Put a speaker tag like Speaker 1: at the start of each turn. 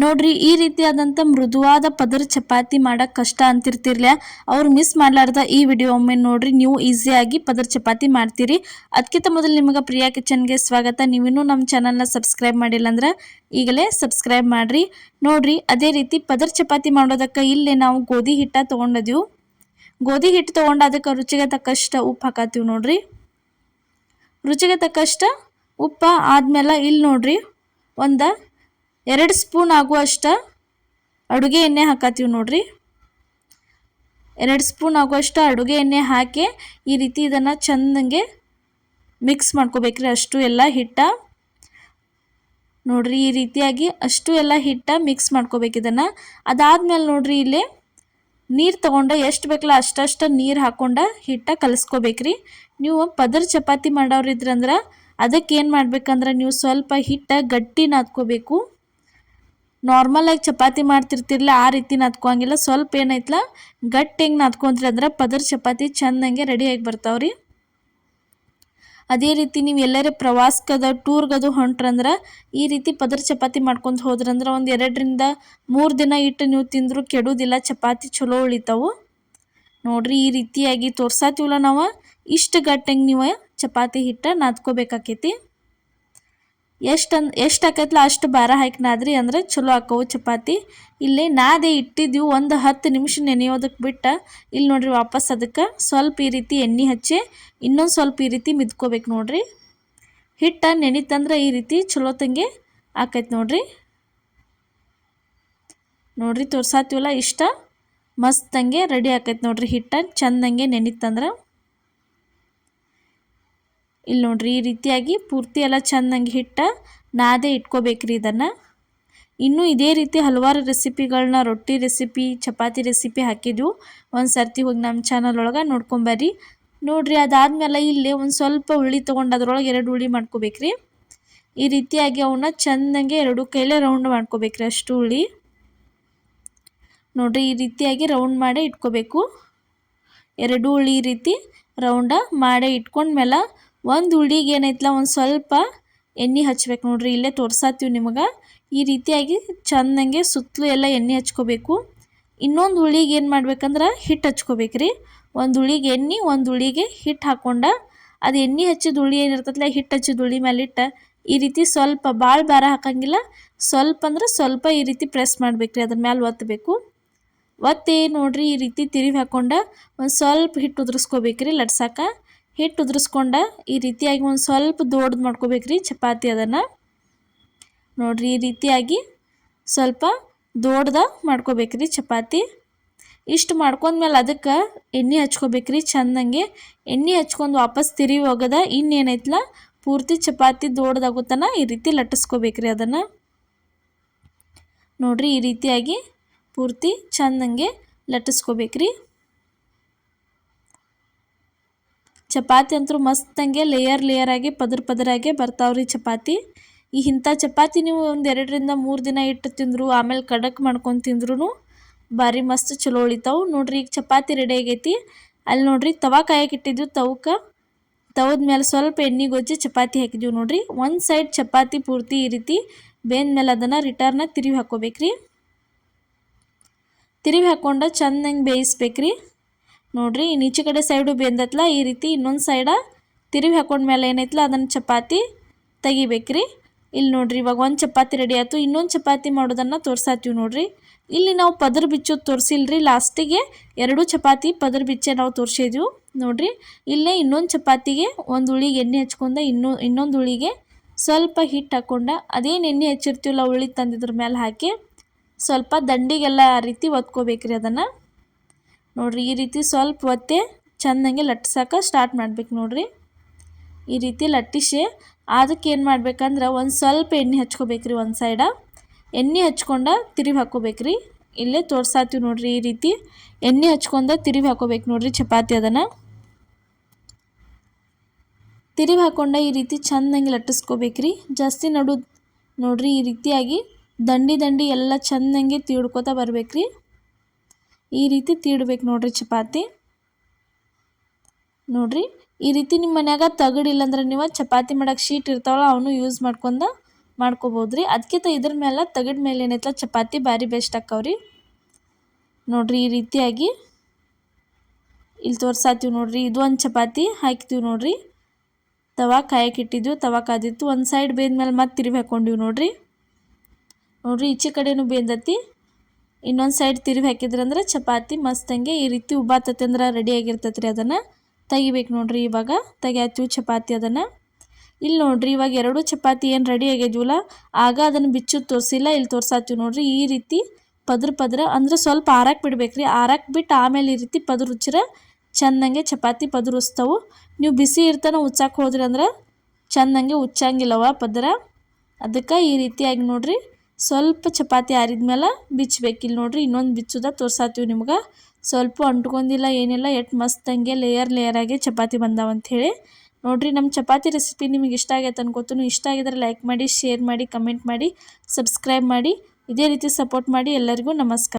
Speaker 1: ನೋಡ್ರಿ ಈ ರೀತಿಯಾದಂಥ ಮೃದುವಾದ ಪದರ ಚಪಾತಿ ಮಾಡಕ್ಕೆ ಕಷ್ಟ ಅಂತಿರ್ತಿರ್ಲ ಅವ್ರು ಮಿಸ್ ಮಾಡ್ಲಾರ್ದ ಈ ವಿಡಿಯೋ ಒಮ್ಮೆ ನೋಡ್ರಿ, ನೀವು ಈಸಿಯಾಗಿ ಪದರ ಚಪಾತಿ ಮಾಡ್ತೀರಿ. ಅದಕ್ಕಿಂತ ಮೊದಲು ನಿಮಗೆ ಪ್ರಿಯಾ ಕಿಚನ್ಗೆ ಸ್ವಾಗತ. ನೀವಿನ್ನೂ ನಮ್ಮ ಚಾನಲ್ನ ಸಬ್ಸ್ಕ್ರೈಬ್ ಮಾಡಿಲ್ಲ ಅಂದ್ರೆ ಈಗಲೇ ಸಬ್ಸ್ಕ್ರೈಬ್ ಮಾಡ್ರಿ. ನೋಡ್ರಿ ಅದೇ ರೀತಿ ಪದರ ಚಪಾತಿ ಮಾಡೋದಕ್ಕೆ ಇಲ್ಲೇ ನಾವು ಗೋಧಿ ಹಿಟ್ಟ ತೊಗೊಂಡಿದ್ದೀವಿ. ಗೋಧಿ ಹಿಟ್ಟು ತೊಗೊಂಡು ಅದಕ್ಕೆ ರುಚಿಗೆ ತಕ್ಕಷ್ಟು ಉಪ್ಪು ಹಾಕತ್ತೀವಿ. ನೋಡ್ರಿ ರುಚಿಗೆ ತಕ್ಕಷ್ಟು ಉಪ್ಪು ಆದ್ಮೇಲೆ ಇಲ್ಲಿ ನೋಡ್ರಿ ಒಂದು 2 ಸ್ಪೂನ್ ಆಗುವಷ್ಟು ಅಡುಗೆ ಎಣ್ಣೆ ಹಾಕತ್ತೀವಿ. ನೋಡ್ರಿ 2 ಸ್ಪೂನ್ ಆಗುವಷ್ಟು ಅಡುಗೆ ಎಣ್ಣೆ ಹಾಕಿ ಈ ರೀತಿ ಇದನ್ನು ಚೆಂದಂಗೆ ಮಿಕ್ಸ್ ಮಾಡ್ಕೋಬೇಕ್ರಿ. ಅಷ್ಟು ಎಲ್ಲ ಹಿಟ್ಟ ನೋಡ್ರಿ ಈ ರೀತಿಯಾಗಿ ಅಷ್ಟು ಎಲ್ಲ ಹಿಟ್ಟ ಮಿಕ್ಸ್ ಮಾಡ್ಕೋಬೇಕು ಇದನ್ನು. ಅದಾದ್ಮೇಲೆ ನೋಡ್ರಿ ಇಲ್ಲಿ ನೀರು ತೊಗೊಂಡು ಎಷ್ಟು ಬೇಕಲ್ಲ ಅಷ್ಟಷ್ಟು ನೀರು ಹಾಕ್ಕೊಂಡು ಹಿಟ್ಟ ಕಲಿಸ್ಕೋಬೇಕ್ರಿ. ನೀವು ಪದರ ಚಪಾತಿ ಮಾಡೋರಿದ್ರಂದ್ರೆ ಅದಕ್ಕೆ ಏನು ಮಾಡ್ಬೇಕಂದ್ರೆ ನೀವು ಸ್ವಲ್ಪ ಹಿಟ್ಟ ಗಟ್ಟಿ ನಾದ್ಕೋಬೇಕು. ನಾರ್ಮಲಾಗಿ ಚಪಾತಿ ಮಾಡ್ತಿರ್ತಿರ್ಲ ಆ ರೀತಿ ನಾದ್ಕೋಂಗಿಲ್ಲ. ಸ್ವಲ್ಪ ಏನೈತಲ್ಲ ಗಟ್ಟಿ ಹೆಂಗೆ ನಾದ್ಕೊಂತ್ರಿ ಅಂದ್ರೆ ಪದರ ಚಪಾತಿ ಚೆಂದಂಗೆ ರೆಡಿಯಾಗಿ ಬರ್ತಾವ್ರಿ. ಅದೇ ರೀತಿ ನೀವು ಎಲ್ಲರೂ ಪ್ರವಾಸಕ್ಕದ ಟೂರ್ಗದು ಹೊಂಟ್ರಂದ್ರೆ ಈ ರೀತಿ ಪದರ ಚಪಾತಿ ಮಾಡ್ಕೊಂಡು ಹೋದ್ರಂದ್ರೆ ಒಂದು 2 ರಿಂದ 3 ದಿನ ಇಟ್ಟು ನೀವು ತಿಂದರೂ ಕೆಡೋದಿಲ್ಲ. ಚಪಾತಿ ಚಲೋ ಉಳಿತಾವು. ನೋಡ್ರಿ ಈ ರೀತಿಯಾಗಿ ತೋರ್ಸಾತೀವಲ್ಲ ನಾವು ಇಷ್ಟು ಗಟ್ಟಂಗೆ ನೀವು ಚಪಾತಿ ಹಿಟ್ಟ ನಾದ್ಕೋಬೇಕಾಕೈತಿ. ಎಷ್ಟು ಆಕೈತಲ್ಲ ಅಷ್ಟು ಭಾರ ಹಾಕಿ ನಾದ್ರಿ ಅಂದ್ರೆ ಚಲೋ ಆಕವು ಚಪಾತಿ. ಇಲ್ಲಿ ನಾದೇ ಇಟ್ಟಿದ್ದೀವಿ ಒಂದು 10 ನಿಮಿಷ ನೆನೆಯೋದಕ್ಕೆ ಬಿಟ್ಟು ಇಲ್ಲಿ ನೋಡ್ರಿ ವಾಪಸ್ ಅದಕ್ಕೆ ಸ್ವಲ್ಪ ಈ ರೀತಿ ಎಣ್ಣೆ ಹಚ್ಚಿ ಇನ್ನೊಂದು ಸ್ವಲ್ಪ ಈ ರೀತಿ ಮಿದ್ಕೋಬೇಕು. ನೋಡ್ರಿ ಹಿಟ್ಟ ನೆನಿತಂದ್ರೆ ಈ ರೀತಿ ಚಲೋ ತಂಗೆ ಆಕೈತೆ. ನೋಡ್ರಿ ತೋರ್ಸಾತೀವಲ್ಲ ಇಷ್ಟ ಮಸ್ತಂಗೆ ರೆಡಿ ಆಕೈತೆ. ನೋಡ್ರಿ ಹಿಟ್ಟ ಚೆಂದಂಗೆ ನೆನಿತಂದ್ರೆ ಇಲ್ಲಿ ನೋಡ್ರಿ ಈ ರೀತಿಯಾಗಿ ಪೂರ್ತಿ ಎಲ್ಲ ಚೆಂದಂಗೆ ಹಿಟ್ಟ ನಾದೇ ಇಟ್ಕೋಬೇಕ್ರಿ ಇದನ್ನು. ಇನ್ನೂ ಇದೇ ರೀತಿ ಹಲವಾರು ರೆಸಿಪಿಗಳನ್ನ ರೊಟ್ಟಿ ರೆಸಿಪಿ ಚಪಾತಿ ರೆಸಿಪಿ ಹಾಕಿದ್ವು. ಒಂದು ಸರ್ತಿ ಹೋಗಿ ನಮ್ಮ ಚಾನಲ್ ಒಳಗೆ ನೋಡ್ಕೊಂಬರ್ರಿ. ನೋಡ್ರಿ ಅದಾದ್ಮೇಲೆ ಇಲ್ಲಿ ಒಂದು ಸ್ವಲ್ಪ ಉಳ್ಳಿ ತೊಗೊಂಡು ಅದ್ರೊಳಗೆ 2 ಉಳ್ಳಿ ಮಾಡ್ಕೋಬೇಕ್ರಿ. ಈ ರೀತಿಯಾಗಿ ಅವನ್ನ ಚೆಂದಂಗೆ 2 ಕೈಲೇ ರೌಂಡ್ ಮಾಡ್ಕೋಬೇಕ್ರಿ. ಅಷ್ಟು ಉಳ್ಳಿ ನೋಡ್ರಿ ಈ ರೀತಿಯಾಗಿ ರೌಂಡ್ ಮಾಡಿ ಇಟ್ಕೋಬೇಕು. 2 ಉಳ್ಳಿ ಈ ರೀತಿ ರೌಂಡ ಮಾಡಿ ಇಟ್ಕೊಂಡ್ಮೇಲೆ ಒಂದು ಉಳ್ಳಿಗೆ ಏನೈತಲ್ಲ ಒಂದು ಸ್ವಲ್ಪ ಎಣ್ಣೆ ಹಚ್ಬೇಕು. ನೋಡ್ರಿ ಇಲ್ಲೇ ತೋರ್ಸಾತೀವಿ ನಿಮಗೆ. ಈ ರೀತಿಯಾಗಿ ಚೆಂದಂಗೆ ಸುತ್ತಲೂ ಎಲ್ಲ ಎಣ್ಣೆ ಹಚ್ಕೋಬೇಕು. ಇನ್ನೊಂದು ಉಳ್ಳಿಗೆ ಏನು ಮಾಡ್ಬೇಕಂದ್ರೆ ಹಿಟ್ಟು ಹಚ್ಕೋಬೇಕ್ರಿ. ಒಂದು ಉಳ್ಳಿಗೆ ಎಣ್ಣೆ ಒಂದು ಉಳ್ಳಿಗೆ ಹಿಟ್ಟು ಹಾಕ್ಕೊಂಡು ಅದು ಎಣ್ಣೆ ಹಚ್ಚಿದ ಉಳ್ಳಿ ಏನಿರ್ತೈತಲ್ಲ ಹಿಟ್ಟು ಹಚ್ಚಿದ ಉಳ್ಳಿ ಮೇಲೆ ಇಟ್ಟು ಈ ರೀತಿ ಸ್ವಲ್ಪ ಭಾಳ ಭಾರ ಹಾಕಂಗಿಲ್ಲ, ಸ್ವಲ್ಪ ಅಂದ್ರೆ ಸ್ವಲ್ಪ ಈ ರೀತಿ ಪ್ರೆಸ್ ಮಾಡ್ಬೇಕ್ರಿ. ಅದ್ರ ಮೇಲೆ ಒತ್ತಬೇಕು. ಒತ್ತಿ ನೋಡ್ರಿ ಈ ರೀತಿ ತಿರುವಿ ಹಾಕ್ಕೊಂಡು ಒಂದು ಸ್ವಲ್ಪ ಹಿಟ್ಟು ಉದುರಿಸ್ಕೋಬೇಕ್ರಿ. ಲಟ್ಸಾಕ ಹಿಟ್ಟು ಉದುರಿಸ್ಕೊಂಡು ಈ ರೀತಿಯಾಗಿ ಒಂದು ಸ್ವಲ್ಪ ದೊಡ್ಡದು ಮಾಡ್ಕೋಬೇಕ್ರಿ ಚಪಾತಿ. ಅದನ್ನು ನೋಡ್ರಿ ಈ ರೀತಿಯಾಗಿ ಸ್ವಲ್ಪ ದೊಡ್ಡದ ಮಾಡ್ಕೋಬೇಕ್ರಿ ಚಪಾತಿ. ಇಷ್ಟು ಮಾಡ್ಕೊಂಡ್ಮೇಲೆ ಅದಕ್ಕೆ ಎಣ್ಣೆ ಹಚ್ಕೋಬೇಕ್ರಿ ಚೆಂದಂಗೆ. ಎಣ್ಣೆ ಹಚ್ಕೊಂಡು ವಾಪಸ್ ತಿರುವಿ ಹೋಗೋದ ಇನ್ನೇನೈತಲ್ಲ ಪೂರ್ತಿ ಚಪಾತಿ ದೊಡ್ಡದಾಗುತ್ತಾನ ಈ ರೀತಿ ಲಟ್ಟಿಸ್ಕೋಬೇಕ್ರಿ. ಅದನ್ನು ನೋಡ್ರಿ ಈ ರೀತಿಯಾಗಿ ಪೂರ್ತಿ ಚೆಂದಂಗೆ ಲಟ್ಟಿಸ್ಕೋಬೇಕ್ರಿ. ಚಪಾತಿ ಅಂತೂ ಮಸ್ತಂಗೆ ಲೇಯರ್ ಆಗಿ ಪದರಾಗಿ ಬರ್ತಾವ್ರಿ ಚಪಾತಿ. ಇಂಥ ಚಪಾತಿ ನೀವು ಒಂದು 2 ರಿಂದ 3 ದಿನ ಇಟ್ಟು ತಿಂದರು ಆಮೇಲೆ ಕಡಕ್ ಮಾಡ್ಕೊಂಡು ತಿಂದ್ರೂ ಭಾರಿ ಮಸ್ತ್ ಚಲೋ ಉಳಿತಾವು. ನೋಡ್ರಿ ಈಗ ಚಪಾತಿ ರೆಡಿ ಆಗೈತಿ. ಅಲ್ಲಿ ನೋಡ್ರಿ ತವಾ ಕಾಯಕ್ಕೆ ಇಟ್ಟಿದ್ವಿ. ತವದ ಮೇಲೆ ಸ್ವಲ್ಪ ಎಣ್ಣೆ ಗೊಜ್ಜಿ ಚಪಾತಿ ಹಾಕಿದ್ವಿ. ನೋಡ್ರಿ ಒಂದು ಸೈಡ್ ಚಪಾತಿ ಪೂರ್ತಿ ಈ ರೀತಿ ಬೇಂದ್ಮೇಲೆ ಅದನ್ನು ರಿಟರ್ನ ತಿರುವಿ ಹಾಕ್ಕೋಬೇಕ್ರಿ. ತಿರುವಿ ಹಾಕ್ಕೊಂಡು ಚೆಂದಂಗೆ ಬೇಯಿಸ್ಬೇಕ್ರಿ. ನೋಡ್ರಿ ಈಚೆ ಕಡೆ ಸೈಡು ಬೆಂದತ್ಲ ಈ ರೀತಿ ಇನ್ನೊಂದು ಸೈಡ ತಿರುವಿ ಹಾಕೊಂಡ್ಮೇಲೆ ಏನೈತಲ್ಲ ಅದನ್ನು ಚಪಾತಿ ತೆಗಿಬೇಕ್ರಿ. ಇಲ್ಲಿ ನೋಡ್ರಿ ಇವಾಗ ಒಂದು ಚಪಾತಿ ರೆಡಿ ಆಯ್ತು. ಇನ್ನೊಂದು ಚಪಾತಿ ಮಾಡೋದನ್ನು ತೋರ್ಸಾತೀವಿ. ನೋಡ್ರಿ ಇಲ್ಲಿ ನಾವು ಪದರ ಬಿಚ್ಚೋದು ತೋರಿಸಿಲ್ರಿ. ಲಾಸ್ಟಿಗೆ 2 ಚಪಾತಿ ಪದರ ಬಿಚ್ಚೆ ನಾವು ತೋರಿಸಿದ್ವಿ. ನೋಡ್ರಿ ಇಲ್ಲೇ ಇನ್ನೊಂದು ಚಪಾತಿಗೆ ಒಂದು ಉಳ್ಳಿಗೆ ಎಣ್ಣೆ ಹಚ್ಕೊಂಡು ಇನ್ನೊಂದು ಉಳ್ಳಿಗೆ ಸ್ವಲ್ಪ ಹಿಟ್ಟು ಹಾಕ್ಕೊಂಡು ಅದೇನು ಎಣ್ಣೆ ಹಚ್ಚಿರ್ತೀವಲ್ಲ ಉಳ್ಳಿ ತಂದಿದ್ರ ಮೇಲೆ ಹಾಕಿ ಸ್ವಲ್ಪ ದಂಡಿಗೆಲ್ಲ ಆ ರೀತಿ ಒತ್ಕೋಬೇಕ್ರಿ. ಅದನ್ನು ನೋಡ್ರಿ ಈ ರೀತಿ ಸ್ವಲ್ಪ ಒತ್ತೆ ಚೆಂದಂಗೆ ಲಟ್ಟಿಸೋಕೆ ಸ್ಟಾರ್ಟ್ ಮಾಡ್ಬೇಕು. ನೋಡ್ರಿ ಈ ರೀತಿ ಲಟ್ಟಿಸಿ ಅದಕ್ಕೆ ಏನು ಮಾಡ್ಬೇಕಂದ್ರೆ ಒಂದು ಸ್ವಲ್ಪ ಎಣ್ಣೆ ಹಚ್ಕೋಬೇಕ್ರಿ. ಒಂದು ಸೈಡ ಎಣ್ಣೆ ಹಚ್ಕೊಂಡು ತಿರುವಿ ಹಾಕ್ಕೋಬೇಕ್ರಿ. ಇಲ್ಲೇ ತೋರ್ಸಾತೀವಿ ನೋಡ್ರಿ ಈ ರೀತಿ ಎಣ್ಣೆ ಹಚ್ಕೊಂಡು ತಿರುವಿ ಹಾಕ್ಕೋಬೇಕು. ನೋಡ್ರಿ ಚಪಾತಿ ಅದನ್ನು ತಿರುವಿ ಹಾಕ್ಕೊಂಡು ಈ ರೀತಿ ಚೆಂದಂಗೆ ಲಟ್ಟಿಸ್ಕೋಬೇಕ್ರಿ. ಜಾಸ್ತಿ ನೋಡ್ರಿ ಈ ರೀತಿಯಾಗಿ ದಂಡಿ ಎಲ್ಲ ಚೆಂದಂಗೆ ತೀಡ್ಕೋತಾ ಬರ್ಬೇಕ್ರಿ. ಈ ರೀತಿ ತೀಡ್ಬೇಕು ನೋಡ್ರಿ ಚಪಾತಿ. ನೋಡ್ರಿ ಈ ರೀತಿ ನಿಮ್ಮ ಮನ್ಯಾಗ ತಗಡಿಲ್ಲ ಅಂದ್ರೆ ನೀವು ಚಪಾತಿ ಮಾಡಕ್ಕೆ ಶೀಟ್ ಇರ್ತಾವಲ್ಲ ಅವನು ಯೂಸ್ ಮಾಡ್ಕೊಂಡು ಮಾಡ್ಕೋಬೋದ್ರಿ. ಅದಕ್ಕಿಂತ ಇದ್ರ ಮೇಲೆ ತಗಡ್ ಮೇಲೆ ಏನೈತಲ್ಲ ಚಪಾತಿ ಭಾರಿ ಬೆಸ್ಟ್ ಆಕ್ಕವ್ರಿ. ನೋಡಿರಿ ಈ ರೀತಿಯಾಗಿ ಇಲ್ಲಿ ತೋರ್ಸಾತೀವಿ ನೋಡಿರಿ. ಇದು ಒಂದು ಚಪಾತಿ ಹಾಕ್ತೀವಿ ನೋಡಿರಿ. ತವಾ ಕಾಯಕ್ಕೆ ಇಟ್ಟಿದ್ವಿ, ತವಾ ಕಾದಿತ್ತು. ಒಂದು ಸೈಡ್ ಬೇಂದ್ಮೇಲೆ ಮತ್ತೆ ತಿರುವಿ ಹಾಕ್ಕೊಂಡಿವಿ ನೋಡಿರಿ. ಈಚೆ ಕಡೆನೂ ಬೇಂದತಿ. ಇನ್ನೊಂದು ಸೈಡ್ ತಿರುವಿ ಹಾಕಿದ್ರಂದ್ರೆ ಚಪಾತಿ ಮಸ್ತಂಗೆ ಈ ರೀತಿ ಉಬ್ಬಾತತಿ ಅಂದ್ರೆ ರೆಡಿ ಆಗಿರ್ತೈತೆ ರೀ. ಅದನ್ನು ತೆಗಿಬೇಕು ನೋಡಿರಿ. ಇವಾಗ ತೆಗಿಯಾತೀವಿ ಚಪಾತಿ ಅದನ್ನು. ಇಲ್ಲಿ ನೋಡಿರಿ ಇವಾಗ 2 ಚಪಾತಿ ಏನು ರೆಡಿ ಆಗಿದ್ವಲ್ಲ ಆಗ ಅದನ್ನು ಬಿಚ್ಚು ತೋರಿಸಿಲ್ಲ. ಇಲ್ಲಿ ತೋರ್ಸಾತೀವಿ ನೋಡಿರಿ. ಈ ರೀತಿ ಪದ್ರ ಅಂದ್ರೆ ಸ್ವಲ್ಪ ಆರಕ್ಕೆ ಬಿಡ್ಬೇಕ್ರಿ. ಆರಕ್ಕೆ ಬಿಟ್ಟು ಆಮೇಲೆ ಈ ರೀತಿ ಪದ್ರ ಉಚ್ಚಿರ ಚೆಂದಂಗೆ ಚಪಾತಿ ಪದ್ರ ಉಚ್ತಾವು. ನೀವು ಬಿಸಿ ಇರ್ತಾನೆ ಉಚ್ಚಾಕೆ ಹೋದ್ರಿ ಅಂದ್ರೆ ಚೆಂದಂಗೆ ಉಚ್ಚಂಗಿಲ್ಲವ ಪದ್ರ. ಅದಕ್ಕೆ ಈ ರೀತಿಯಾಗಿ ನೋಡಿರಿ ಸ್ವಲ್ಪ ಚಪಾತಿ ಆರಿದ್ಮೇಲೆ ಬಿಚ್ಚಬೇಕು. ಇಲ್ಲಿ ನೋಡಿರಿ ಇನ್ನೊಂದು ಬಿಚ್ಚುದ ತೋರ್ಸಾತೀವಿ ನಿಮ್ಗೆ. ಸ್ವಲ್ಪ ಅಂಟ್ಕೊಂಡಿಲ್ಲ ಏನಿಲ್ಲ, ಎಷ್ಟು ಮಸ್ತಂಗೆ ಲೇಯರ್ ಆಗಿ ಚಪಾತಿ ಬಂದಾವಂಥೇಳಿ ನೋಡಿರಿ. ನಮ್ಮ ಚಪಾತಿ ರೆಸಿಪಿ ನಿಮಗೆ ಇಷ್ಟ ಆಗೈತೆ ಅನ್ಕೋತೀನಿ. ಇಷ್ಟ ಆಗಿದ್ರೆ ಲೈಕ್ ಮಾಡಿ, ಶೇರ್ ಮಾಡಿ, ಕಮೆಂಟ್ ಮಾಡಿ, ಸಬ್ಸ್ಕ್ರೈಬ್ ಮಾಡಿ. ಇದೇ ರೀತಿ ಸಪೋರ್ಟ್ ಮಾಡಿ. ಎಲ್ಲರಿಗೂ ನಮಸ್ಕಾರ.